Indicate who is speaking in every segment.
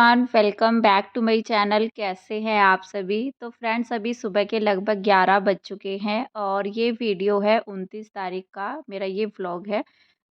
Speaker 1: Everyone, welcome back to my channel. कैसे हैं आप सभी? तो फ्रेंड्स, अभी सुबह के लगभग 11 बज चुके हैं और ये वीडियो है 29 तारीख का, मेरा ये व्लॉग है।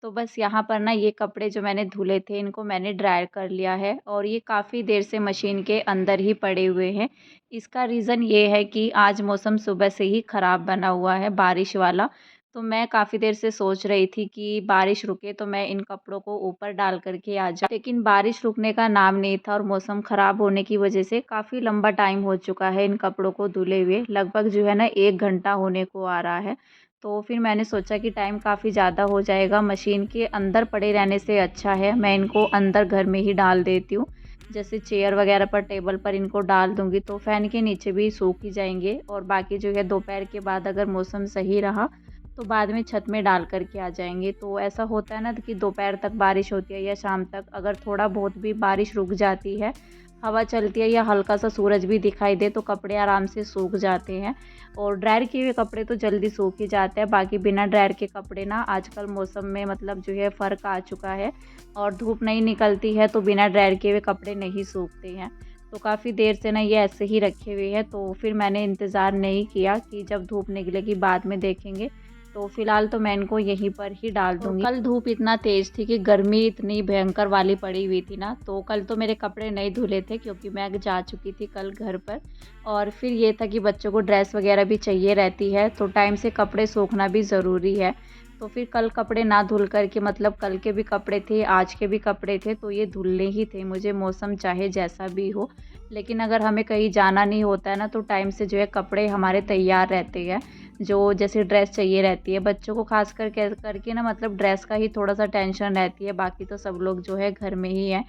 Speaker 1: तो बस यहाँ पर ना ये कपड़े जो मैंने धुले थे इनको मैंने ड्रायर कर लिया है और ये काफ़ी देर से मशीन के अंदर ही पड़े हुए हैं। इसका रीज़न ये है कि आज मौसम सुबह से ही ख़राब बना हुआ है, बारिश वाला। तो मैं काफ़ी देर से सोच रही थी कि बारिश रुके तो मैं इन कपड़ों को ऊपर डाल कर के आ जाऊँ, लेकिन बारिश रुकने का नाम नहीं था और मौसम ख़राब होने की वजह से काफ़ी लंबा टाइम हो चुका है इन कपड़ों को धुले हुए, लगभग जो है ना 1 घंटा होने को आ रहा है। तो फिर मैंने सोचा कि टाइम काफ़ी ज़्यादा हो जाएगा, मशीन के अंदर पड़े रहने से अच्छा है मैं इनको अंदर घर में ही डाल देती हूँ। जैसे चेयर वगैरह पर, टेबल पर इनको डाल दूँगी तो फ़ैन के नीचे भी सूख ही जाएँगे और बाकी जो है दोपहर के बाद अगर मौसम सही रहा तो बाद में छत में डाल कर के आ जाएँगे। तो ऐसा होता है ना कि दोपहर तक बारिश होती है या शाम तक, अगर थोड़ा बहुत भी बारिश रुक जाती है, हवा चलती है या हल्का सा सूरज भी दिखाई दे तो कपड़े आराम से सूख जाते हैं और ड्रायर किए हुए कपड़े तो जल्दी सूख ही जाते हैं। बाकी बिना ड्रायर के कपड़े ना आजकल मौसम में मतलब जो है फ़र्क आ चुका है और धूप नहीं निकलती है तो बिना ड्रायर किए हुए कपड़े नहीं सूखते हैं। तो काफ़ी देर से ना ये ऐसे ही रखे हुए हैं, तो फिर मैंने इंतज़ार नहीं किया कि जब धूप निकलेगी बाद में देखेंगे। तो फिलहाल तो मैं इनको यहीं पर ही डाल दूँगी। कल धूप इतना तेज़ थी कि गर्मी इतनी भयंकर वाली पड़ी हुई थी ना, तो कल तो मेरे कपड़े नहीं धुले थे क्योंकि मैं जा चुकी थी कल घर पर। और फिर ये था कि बच्चों को ड्रेस वगैरह भी चाहिए रहती है, तो टाइम से कपड़े सूखना भी ज़रूरी है। तो फिर कल कपड़े ना धुल कर के, मतलब कल के भी कपड़े थे, आज के भी कपड़े थे, तो ये धुलने ही थे मुझे, मौसम चाहे जैसा भी हो। लेकिन अगर हमें कहीं जाना नहीं होता है ना तो टाइम से जो है कपड़े हमारे तैयार रहते हैं। जो जैसे ड्रेस चाहिए रहती है बच्चों को, खास करके ना, मतलब ड्रेस का ही थोड़ा-सा टेंशन रहती है, बाकी तो सब लोग जो है घर में ही हैं।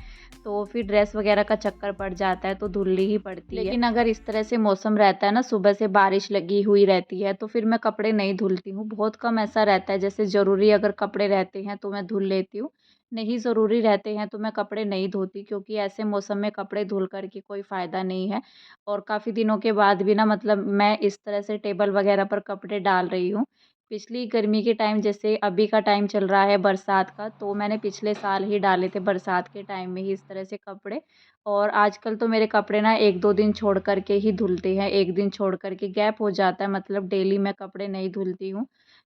Speaker 1: तो फिर ड्रेस वगैरह का चक्कर पड़ जाता है तो धुलनी ही पड़ती है। लेकिन अगर इस तरह से मौसम रहता है ना, सुबह से बारिश लगी हुई रहती है तो फिर मैं कपड़े नहीं धुलती हूँ। बहुत कम ऐसा रहता है, जैसे ज़रूरी अगर कपड़े रहते हैं तो मैं धुल लेती हूँ, नहीं ज़रूरी रहते हैं तो मैं कपड़े नहीं धोती, क्योंकि ऐसे मौसम में कपड़े धुल कर के कोई फ़ायदा नहीं है। और काफ़ी दिनों के बाद भी ना, मतलब मैं इस तरह से टेबल वगैरह पर कपड़े डाल रही हूँ। पिछली गर्मी के टाइम, जैसे अभी का टाइम चल रहा है बरसात का, तो मैंने पिछले साल ही डाले थे बरसात के टाइम में ही इस तरह से कपड़े। और आजकल तो मेरे कपड़े ना 1-2 दिन छोड़ कर के ही धुलते हैं, 1 दिन छोड़ कर के गैप हो जाता है, मतलब डेली मैं कपड़े नहीं धुलती हूँ।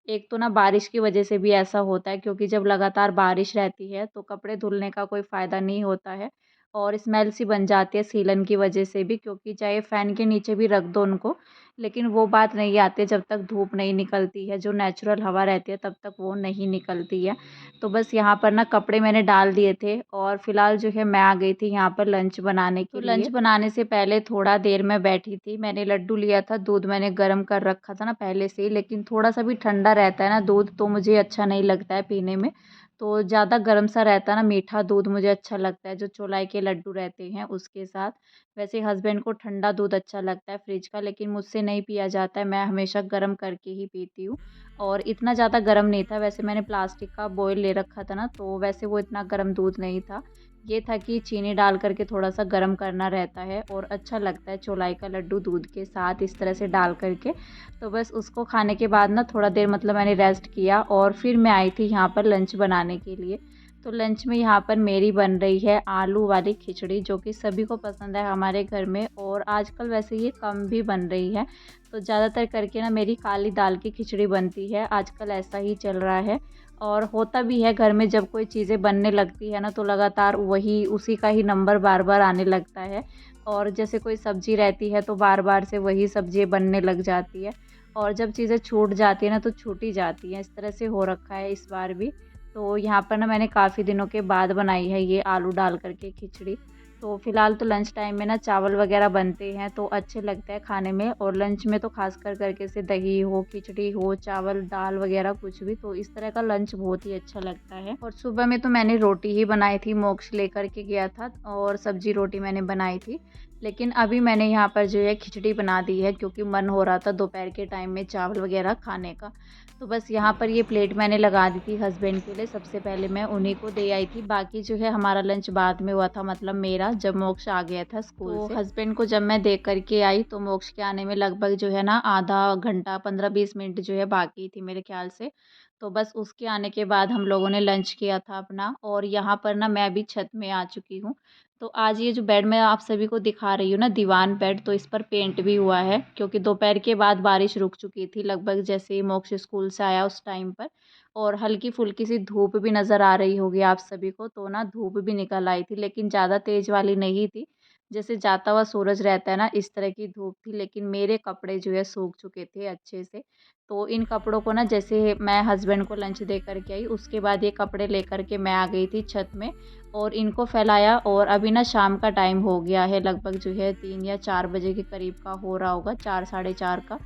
Speaker 1: एक तो ना बारिश की वजह से भी ऐसा होता है, क्योंकि जब लगातार बारिश रहती है तो कपड़े धुलने का कोई फ़ायदा नहीं होता है और स्मेल सी बन जाती है सीलन की वजह से भी, क्योंकि चाहे फ़ैन के नीचे भी रख दो उनको, लेकिन वो बात नहीं आती है जब तक धूप नहीं निकलती है, जो नेचुरल हवा रहती है तब तक वो नहीं निकलती है। तो बस यहाँ पर ना कपड़े मैंने डाल दिए थे और फ़िलहाल जो है मैं आ गई थी यहाँ पर लंच बनाने के लिए। लंच बनाने से पहले थोड़ा देर मैं बैठी थी, मैंने लड्डू लिया था, दूध मैंने गर्म कर रखा था ना पहले से ही, लेकिन थोड़ा-सा भी ठंडा रहता है ना दूध तो मुझे अच्छा नहीं लगता है पीने में। तो ज़्यादा गर्म सा रहता है ना मीठा दूध मुझे अच्छा लगता है, जो चौलाई के लड्डू रहते हैं उसके साथ। वैसे हस्बैंड को ठंडा दूध अच्छा लगता है फ्रिज का, लेकिन मुझसे नहीं पिया जाता है, मैं हमेशा गर्म करके ही पीती हूँ। और इतना ज़्यादा गर्म नहीं था, वैसे मैंने प्लास्टिक का बॉयल ले रखा था ना, तो वैसे वो इतना गर्म दूध नहीं था। ये था कि चीनी डाल कर के थोड़ा-सा गर्म करना रहता है और अच्छा लगता है चौलाई का लड्डू दूध के साथ इस तरह से डाल कर के। तो बस उसको खाने के बाद ना थोड़ा देर, मतलब मैंने रेस्ट किया और फिर मैं आई थी यहाँ पर लंच बनाने के लिए। तो लंच में यहाँ पर मेरी बन रही है आलू वाली खिचड़ी, जो कि सभी को पसंद है हमारे घर में और आजकल वैसे ये कम भी बन रही है। तो ज़्यादातर करके ना मेरी काली दाल की खिचड़ी बनती है, आजकल ऐसा ही चल रहा है। और होता भी है घर में, जब कोई चीज़ें बनने लगती है ना तो लगातार वही उसी का ही नंबर बार-बार आने लगता है। और जैसे कोई सब्ज़ी रहती है तो बार-बार से वही सब्ज़ी बनने लग जाती है और जब चीज़ें छूट जाती है ना तो छूट ही जाती हैं, इस तरह से हो रखा है इस बार भी। तो यहाँ पर ना मैंने काफ़ी दिनों के बाद बनाई है ये आलू डाल कर के खिचड़ी। तो फ़िलहाल तो लंच टाइम में ना चावल वग़ैरह बनते हैं तो अच्छे लगते हैं खाने में, और लंच में तो ख़ास कर करके से दही हो, खिचड़ी हो, चावल, दाल वग़ैरह कुछ भी, तो इस तरह का लंच बहुत ही अच्छा लगता है। और सुबह में तो मैंने रोटी ही बनाई थी, मोक्ष लेकर के गया था और सब्ज़ी रोटी मैंने बनाई थी। लेकिन अभी मैंने यहाँ पर जो है खिचड़ी बना दी है, क्योंकि मन हो रहा था दोपहर के टाइम में चावल वग़ैरह खाने का। तो बस यहाँ पर ये प्लेट मैंने लगा दी थी हस्बैंड के लिए, सबसे पहले मैं उन्हीं को दे आई थी, बाकी जो है हमारा लंच बाद में हुआ था, मतलब मेरा जब मोक्ष आ गया था स्कूल से। तो हस्बैंड को जब मैं दे कर के आई तो मोक्ष के आने में लगभग जो है ना आधा घंटा 15-20 मिनट जो है बाकी थी मेरे ख्याल से। तो बस उसके आने के बाद हम लोगों ने लंच किया था अपना और यहाँ पर ना मैं अभी छत में आ चुकी हूँ। तो आज ये जो बेड मैं आप सभी को दिखा रही हूँ ना, दीवान बेड, तो इस पर पेंट भी हुआ है क्योंकि दोपहर के बाद बारिश रुक चुकी थी लगभग, जैसे ही मोक्ष स्कूल से आया उस टाइम पर। और हल्की फुल्की सी धूप भी नज़र आ रही होगी आप सभी को, तो ना धूप भी निकल आई थी लेकिन ज़्यादा तेज़ वाली नहीं थी। जैसे जाता हुआ सूरज रहता है ना, इस तरह की धूप थी, लेकिन मेरे कपड़े जो है सूख चुके थे अच्छे से। तो इन कपड़ों को ना, जैसे मैं हस्बैंड को लंच दे कर के आई, उसके बाद ये कपड़े लेकर के मैं आ गई थी छत में और इनको फैलाया। और अभी ना शाम का टाइम हो गया है, लगभग जो है 3 या 4 बजे के करीब का हो रहा होगा, 4 साढ़े 4 का।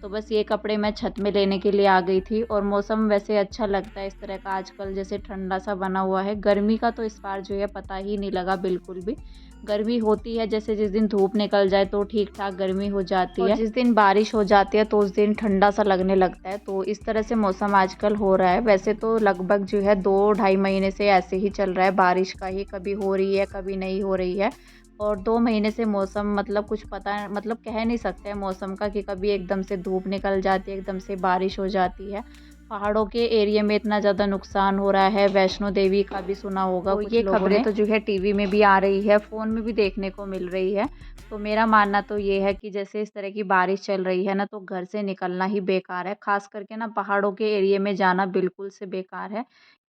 Speaker 1: तो बस ये कपड़े मैं छत में लेने के लिए आ गई थी। और मौसम वैसे अच्छा लगता है इस तरह का आजकल, जैसे ठंडा सा बना हुआ है। गर्मी का तो इस बार जो है पता ही नहीं लगा बिल्कुल भी। गर्मी होती है जैसे जिस दिन धूप निकल जाए तो ठीक-ठाक गर्मी हो जाती है, और जिस दिन बारिश हो जाती है तो उस दिन ठंडा सा लगने लगता है। तो इस तरह से मौसम आजकल हो रहा है। वैसे तो लगभग जो है 2 ढाई महीने से ऐसे ही चल रहा है, बारिश का ही, कभी हो रही है, कभी नहीं हो रही है। और 2 महीने से मौसम मतलब कुछ पता, मतलब कह नहीं सकते हैं मौसम का, कि कभी एकदम से धूप निकल जाती है, एकदम से बारिश हो जाती है। पहाड़ों के एरिया में इतना ज़्यादा नुकसान हो रहा है, वैष्णो देवी का भी सुना होगा तो कुछ ये खबरें तो जो है टीवी में भी आ रही है, फ़ोन में भी देखने को मिल रही है। तो मेरा मानना तो ये है कि जैसे इस तरह की बारिश चल रही है ना, तो घर से निकलना ही बेकार है, ख़ास करके ना पहाड़ों के एरिया में जाना बिल्कुल से बेकार है।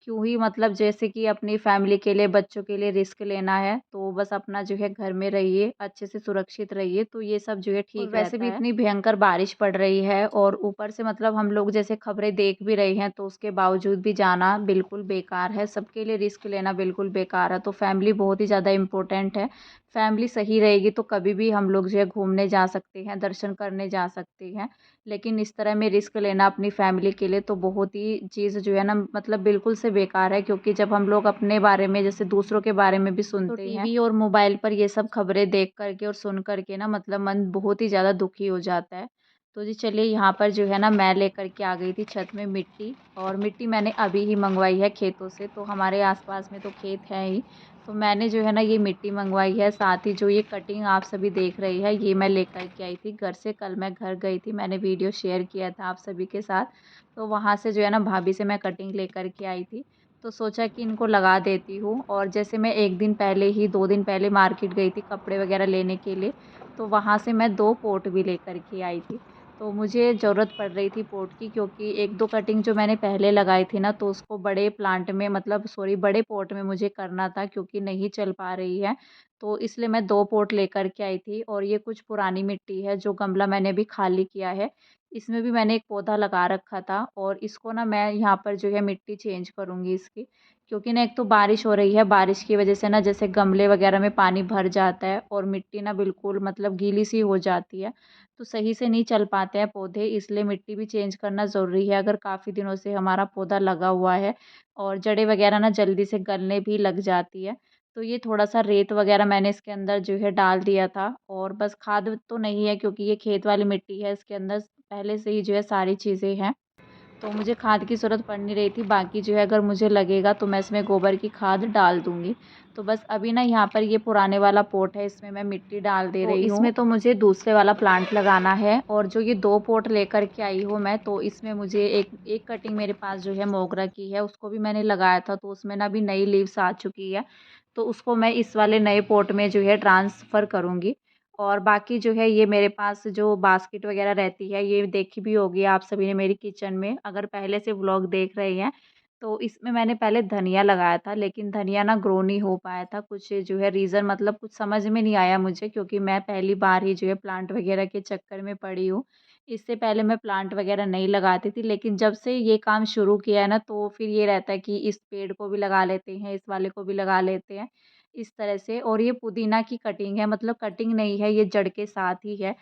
Speaker 1: क्यों ही, मतलब जैसे कि अपनी फैमिली के लिए, बच्चों के लिए रिस्क लेना है, तो बस अपना जो है घर में रहिए, अच्छे से सुरक्षित रहिए, तो ये सब जो है ठीक रहता है। वैसे भी इतनी भयंकर बारिश पड़ रही है और ऊपर से मतलब हम लोग जैसे खबरें देख भी रहे हैं, तो उसके बावजूद भी जाना बिल्कुल बेकार है, सबके लिए रिस्क लेना बिल्कुल बेकार है। तो फैमिली बहुत ही ज़्यादा इम्पोर्टेंट है। फैमिली सही रहेगी तो कभी भी हम लोग जो है घूमने जा सकते हैं, दर्शन करने जा सकते हैं। लेकिन इस तरह में रिस्क लेना अपनी फैमिली के लिए तो बहुत ही चीज़ जो है ना, मतलब बिल्कुल से बेकार है। क्योंकि जब हम लोग अपने बारे में, जैसे दूसरों के बारे में भी तो सुनते हैं, टीवी और मोबाइल पर ये सब खबरें देख कर के और सुन कर के ना, मतलब मन बहुत ही ज़्यादा दुखी हो जाता है। तो जी चलिए, यहाँ पर जो है ना मैं लेकर के आ गई थी छत में मिट्टी, और मिट्टी मैंने अभी ही मंगवाई है खेतों से, तो हमारे आस-पास में तो खेत है ही। तो मैंने जो है ना ये मिट्टी मंगवाई है, साथ ही जो ये कटिंग आप सभी देख रही है, ये मैं लेकर के आई थी घर से। कल मैं घर गई थी, मैंने वीडियो शेयर किया था आप सभी के साथ। तो वहाँ से जो है ना भाभी से मैं कटिंग लेकर के आई थी। तो सोचा कि इनको लगा देती हूँ। और जैसे मैं 1 दिन पहले ही, 2 दिन पहले मार्केट गई थी कपड़े वग़ैरह लेने के लिए, तो वहाँ से मैं 2 पॉट भी लेकर के आई थी। तो मुझे ज़रूरत पड़ रही थी पॉट की, क्योंकि 1-2 कटिंग जो मैंने पहले लगाई थी ना, तो उसको बड़े प्लांट में, मतलब सॉरी, बड़े पॉट में मुझे करना था, क्योंकि नहीं चल पा रही है। तो इसलिए मैं 2 पॉट लेकर के आई थी। और ये कुछ पुरानी मिट्टी है, जो गमला मैंने अभी खाली किया है। इसमें भी मैंने एक पौधा लगा रखा था, और इसको ना मैं यहाँ पर जो है मिट्टी चेंज करूँगी इसकी। क्योंकि ना एक तो बारिश हो रही है, बारिश की वज़ह से ना जैसे गमले वग़ैरह में पानी भर जाता है और मिट्टी ना बिल्कुल मतलब गीली सी हो जाती है। तो सही से नहीं चल पाते हैं पौधे, इसलिए मिट्टी भी चेंज करना ज़रूरी है, अगर काफ़ी दिनों से हमारा पौधा लगा हुआ है। और जड़ें वग़ैरह ना जल्दी से गलने भी लग जाती है। तो ये थोड़ा-सा रेत वग़ैरह मैंने इसके अंदर जो है डाल दिया था। और बस खाद तो नहीं है, क्योंकि ये खेत वाली मिट्टी है, इसके अंदर पहले से ही जो है सारी चीज़ें हैं। तो मुझे खाद की ज़रूरत पड़ नहीं रही थी, बाकी जो है अगर मुझे लगेगा तो मैं इसमें गोबर की खाद डाल दूँगी। तो बस अभी ना यहाँ पर ये पुराने वाला पॉट है, इसमें मैं मिट्टी डाल दे रही हूँ। इसमें तो मुझे दूसरे वाला प्लांट लगाना है। और जो ये 2 पॉट लेकर के आई हूँ मैं, तो इसमें मुझे एक कटिंग मेरे पास जो है मोगरा की है, उसको भी मैंने लगाया था, तो उसमें ना अभी नई लीव्स आ चुकी है। तो उसको मैं इस वाले नए पॉट में जो है ट्रांसफ़र करूँगी। और बाकी जो है ये मेरे पास जो बास्केट वग़ैरह रहती है, ये देखी भी होगी आप सभी ने मेरी किचन में, अगर पहले से व्लॉग देख रहे हैं। तो इसमें मैंने पहले धनिया लगाया था, लेकिन धनिया ना ग्रो नहीं हो पाया था, कुछ जो है रीज़न, मतलब कुछ समझ में नहीं आया मुझे, क्योंकि मैं पहली बार ही जो है प्लांट वग़ैरह के चक्कर में पड़ी हूँ। इससे पहले मैं प्लांट वग़ैरह नहीं लगाती थी, लेकिन जब से ये काम शुरू किया है ना, तो फिर ये रहता है कि इस पेड़ को भी लगा लेते हैं, इस वाले को भी लगा लेते हैं, इस तरह से। और ये पुदीना की कटिंग है, मतलब कटिंग नहीं है, ये जड़ के साथ ही है।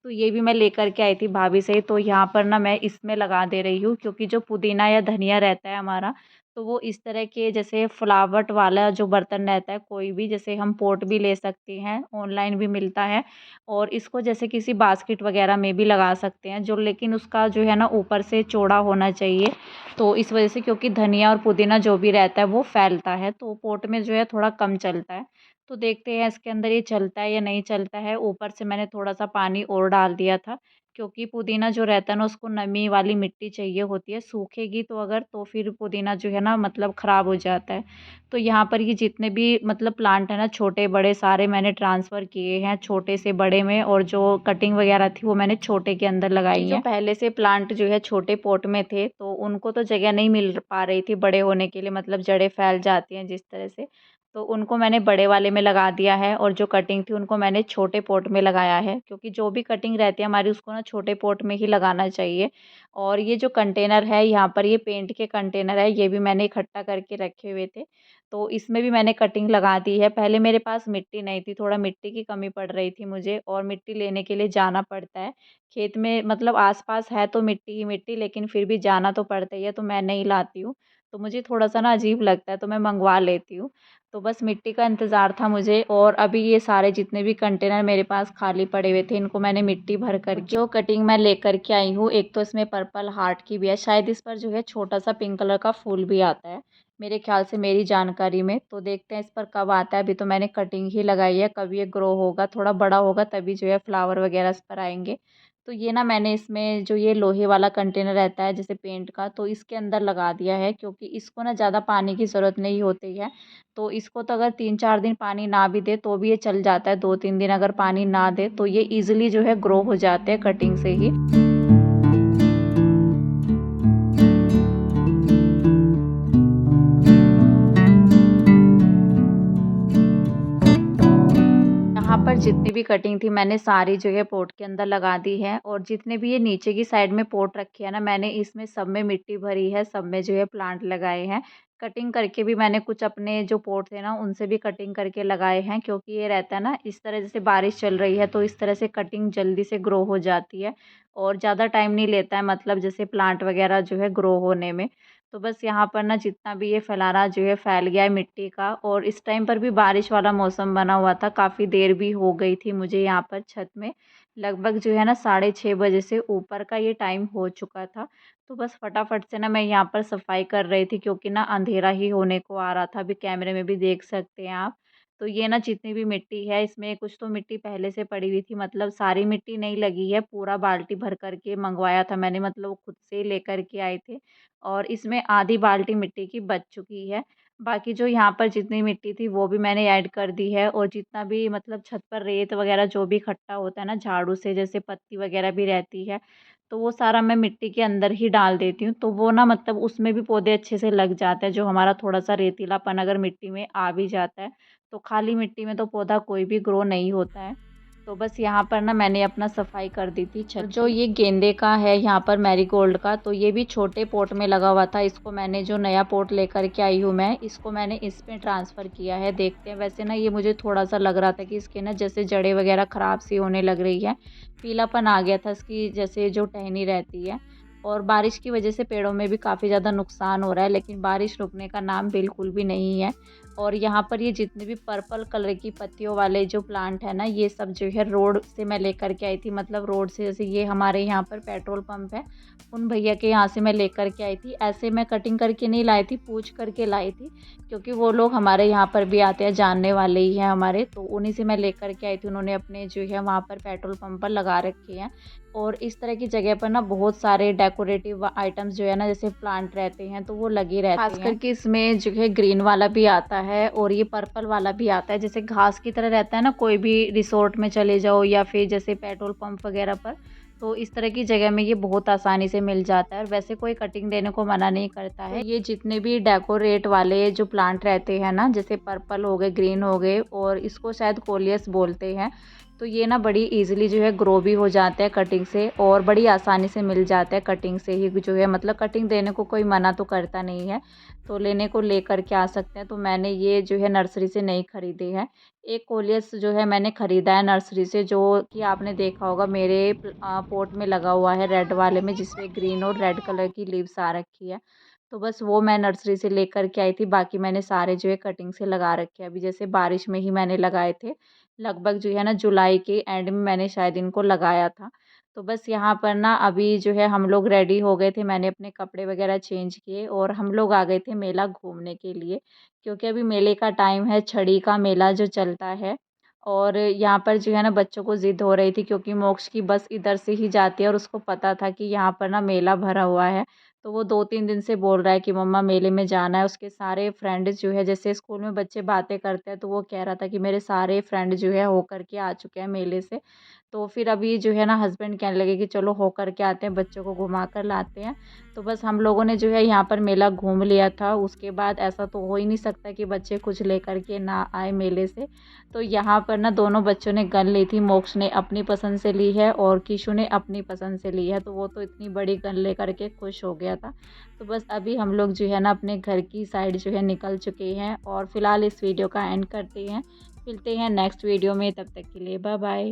Speaker 1: तो ये भी मैं लेकर के आई थी भाभी से, तो यहाँ पर ना मैं इसमें लगा दे रही हूँ, क्योंकि जो पुदीना या धनिया रहता है हमारा, तो वो इस तरह के जैसे फ्लावट वाला जो बर्तन रहता है, कोई भी, जैसे हम पॉट भी ले सकते हैं, ऑनलाइन भी मिलता है। और इसको जैसे किसी बास्केट वगैरह में भी लगा सकते हैं, जो लेकिन उसका जो है ना ऊपर से चौड़ा होना चाहिए। तो इस वजह से, क्योंकि धनिया और पुदीना जो भी रहता है वो फैलता है, तो पॉट में जो है थोड़ा कम चलता है। तो देखते हैं इसके अंदर ये चलता है या नहीं चलता है। ऊपर से मैंने थोड़ा-सा पानी और डाल दिया था, क्योंकि पुदीना जो रहता है ना उसको नमी वाली मिट्टी चाहिए होती है, सूखेगी तो अगर तो फिर पुदीना जो है ना मतलब ख़राब हो जाता है। तो यहाँ पर ये जितने भी मतलब प्लांट है ना छोटे-बड़े सारे मैंने ट्रांसफ़र किए हैं, छोटे से बड़े में, और जो कटिंग वग़ैरह थी वो मैंने छोटे के अंदर लगाई है। जो पहले से प्लांट जो है छोटे पॉट में थे, तो उनको तो जगह नहीं मिल पा रही थी बड़े होने के लिए, मतलब जड़ें फैल जाती हैं जिस तरह से, तो उनको मैंने बड़े वाले में लगा दिया है, और जो कटिंग थी उनको मैंने छोटे पॉट में लगाया है, क्योंकि जो भी कटिंग रहती है हमारी उसको ना छोटे पॉट में ही लगाना चाहिए। और ये जो कंटेनर है यहाँ पर, ये पेंट के कंटेनर है, ये भी मैंने इकट्ठा करके रखे हुए थे, तो इसमें भी मैंने कटिंग लगा दी है। पहले मेरे पास मिट्टी नहीं थी, थोड़ा मिट्टी की कमी पड़ रही थी मुझे, और मिट्टी लेने के लिए जाना पड़ता है। खेत में मतलब आस-पास है तो मिट्टी ही मिट्टी, लेकिन फिर भी जाना तो पड़ता ही है, तो मैं नहीं लाती हूँ। तो मुझे थोड़ा-सा ना अजीब लगता है, तो मैं मँगवा लेती हूँ। तो बस मिट्टी का इंतज़ार था मुझे, और अभी ये सारे जितने भी कंटेनर मेरे पास खाली पड़े हुए थे, इनको मैंने मिट्टी भर कर के जो कटिंग मैं लेकर के आई हूँ, एक तो इसमें पर्पल हार्ट की भी है, शायद इस पर जो है छोटा-सा पिंक कलर का फूल भी आता है, मेरे ख़्याल से मेरी जानकारी में। तो देखते हैं इस पर कब आता है, अभी तो मैंने कटिंग ही लगाई है, कब ये ग्रो होगा, थोड़ा बड़ा होगा तभी जो है फ्लावर वग़ैरह इस पर आएँगे। तो ये ना मैंने इसमें जो ये लोहे वाला कंटेनर रहता है जैसे पेंट का, तो इसके अंदर लगा दिया है, क्योंकि इसको ना ज़्यादा पानी की ज़रूरत नहीं होती है। तो इसको तो अगर 3-4 दिन पानी ना भी दे तो भी ये चल जाता है, 2-3 दिन अगर पानी ना दे तो ये ईज़िली जो है ग्रो हो जाते हैं कटिंग से ही। यहाँ पर जितनी भी कटिंग थी मैंने सारी जो है पॉट के अंदर लगा दी है, और जितने भी ये नीचे की साइड में पॉट रखे हैं ना, मैंने इसमें सब में मिट्टी भरी है, सब में जो है प्लांट लगाए हैं। कटिंग करके भी मैंने कुछ अपने जो पॉट थे ना उनसे भी कटिंग करके लगाए हैं, क्योंकि ये रहता है ना इस तरह, जैसे बारिश चल रही है तो इस तरह से कटिंग जल्दी से ग्रो हो जाती है, और ज़्यादा टाइम नहीं लेता है मतलब जैसे प्लांट वगैरह जो है ग्रो होने में। तो बस यहाँ पर ना जितना भी ये फैलाना जो है फैल गया है मिट्टी का, और इस टाइम पर भी बारिश वाला मौसम बना हुआ था, काफ़ी देर भी हो गई थी मुझे यहाँ पर छत में, लगभग जो है ना 6:30 बजे से ऊपर का ये टाइम हो चुका था। तो बस फटाफट से ना मैं यहाँ पर सफाई कर रही थी, क्योंकि ना अंधेरा ही होने को आ रहा था, अभी कैमरे में भी देख सकते हैं आप। तो ये ना जितनी भी मिट्टी है इसमें कुछ तो मिट्टी पहले से पड़ी हुई थी, मतलब सारी मिट्टी नहीं लगी है, पूरा बाल्टी भर कर के मंगवाया था मैंने, मतलब वो खुद से लेकर के आए थे, और इसमें आधी बाल्टी मिट्टी की बच चुकी है। बाकी जो यहाँ पर जितनी मिट्टी थी वो भी मैंने ऐड कर दी है, और जितना भी मतलब छत पर रेत वग़ैरह जो भी इकट्ठा होता है ना झाड़ू से, जैसे पत्ती वग़ैरह भी रहती है, तो वो सारा मैं मिट्टी के अंदर ही डाल देती हूँ। तो वो ना मतलब उसमें भी पौधे अच्छे से लग जाते हैं, जो हमारा थोड़ा-सा रेतीलापन अगर मिट्टी में आ भी जाता है, तो खाली मिट्टी में तो पौधा कोई भी ग्रो नहीं होता है। तो बस यहाँ पर ना मैंने अपना सफाई कर दी थी छत जो ये गेंदे का है यहाँ पर मैरीगोल्ड का, तो ये भी छोटे पॉट में लगा हुआ था। इसको मैंने जो नया पॉट लेकर के आई हूँ मैं, इसको मैंने इसमें ट्रांसफ़र किया है। देखते हैं, वैसे ना ये मुझे थोड़ा-सा लग रहा था कि इसके ना जैसे जड़ें वग़ैरह ख़राब सी होने लग रही है। पीलापन आ गया था इसकी जैसे जो टहनी रहती है, और बारिश की वज़ह से पेड़ों में भी काफ़ी ज़्यादा नुकसान हो रहा है, लेकिन बारिश रुकने का नाम बिल्कुल भी नहीं है। और यहाँ पर ये जितने भी पर्पल कलर की पत्तियों वाले जो प्लांट है ना, ये सब जो है रोड से मैं लेकर के आई थी, मतलब रोड से, जैसे ये हमारे यहाँ पर पेट्रोल पंप है, उन भैया के यहाँ से मैं लेकर के आई थी। ऐसे मैं कटिंग करके नहीं लाई थी, पूछ करके लाई थी, क्योंकि वो लोग हमारे यहाँ पर भी आते हैं, जानने वाले ही हैं हमारे, तो उन्हीं से मैं लेकर के आई थी। उन्होंने अपने जो है वहाँ पर पेट्रोल पंप पर लगा रखे हैं, और इस तरह की जगह पर ना बहुत सारे डेकोरेटिव आइटम्स जो है ना, जैसे प्लांट रहते हैं, तो वो लगे रहते हैं। खास करके इसमें जो है ग्रीन वाला भी आता है, और ये पर्पल वाला भी आता है, जैसे घास की तरह रहता है ना, कोई भी रिसोर्ट में चले जाओ या फिर जैसे पेट्रोल पंप वगैरह पर, तो इस तरह की जगह में ये बहुत आसानी से मिल जाता है, और वैसे कोई कटिंग देने को मना नहीं करता है। ये जितने भी डेकोरेट वाले जो प्लांट रहते हैं ना, जैसे पर्पल हो गए, ग्रीन हो गए, और इसको शायद कोलियस बोलते हैं, तो ये ना बड़ी इजीली जो है ग्रो भी हो जाते हैं कटिंग से, और बड़ी आसानी से मिल जाते हैं कटिंग से ही जो है, मतलब कटिंग देने को कोई मना तो करता नहीं है, तो लेने को लेकर के आ सकते हैं। तो मैंने ये जो है नर्सरी से नहीं खरीदे हैं। एक कोलियस जो है मैंने ख़रीदा है नर्सरी से, जो कि आपने देखा होगा मेरे पॉट में लगा हुआ है रेड वाले में, जिसमें ग्रीन और रेड कलर की लीव्स आ रखी है। तो बस वो मैं नर्सरी से लेकर के आई थी, बाकी मैंने सारे जो है कटिंग से लगा रखे हैं। अभी जैसे बारिश में ही मैंने लगाए थे, लगभग जो है ना जुलाई के एंड में मैंने शायद इनको लगाया था। तो बस यहाँ पर ना अभी जो है हम लोग रेडी हो गए थे, मैंने अपने कपड़े वग़ैरह चेंज किए और हम लोग आ गए थे मेला घूमने के लिए। क्योंकि अभी मेले का टाइम है, छड़ी का मेला जो चलता है और यहाँ पर जो है ना बच्चों को ज़िद हो रही थी क्योंकि मोक्ष की बस इधर से ही जाती है और उसको पता था कि यहाँ पर ना मेला भरा हुआ है। तो वो 2-3 दिन से बोल रहा है कि मम्मा मेले में जाना है। उसके सारे फ्रेंड्स जो है जैसे स्कूल में बच्चे बातें करते हैं तो वो कह रहा था कि मेरे सारे फ्रेंड जो है हो कर के आ चुके हैं मेले से। तो फिर अभी जो है ना हस्बैंड कहने लगे कि चलो हो कर के आते हैं, बच्चों को घुमा कर लाते हैं। तो बस हम लोगों ने जो है यहाँ पर मेला घूम लिया था। उसके बाद ऐसा तो हो ही नहीं सकता कि बच्चे कुछ लेकर के ना आए मेले से। तो यहाँ पर ना दोनों बच्चों ने गन ली थी, मोक्ष ने अपनी पसंद से ली है और किशु ने अपनी पसंद से ली है। तो वो तो इतनी बड़ी गन लेकर के खुश हो गया था। तो बस अभी हम लोग जो है ना अपने घर की साइड जो है निकल चुके हैं और फिलहाल इस वीडियो का एंड करते हैं। मिलते हैं नेक्स्ट वीडियो में, तब तक के लिए बाय बाय।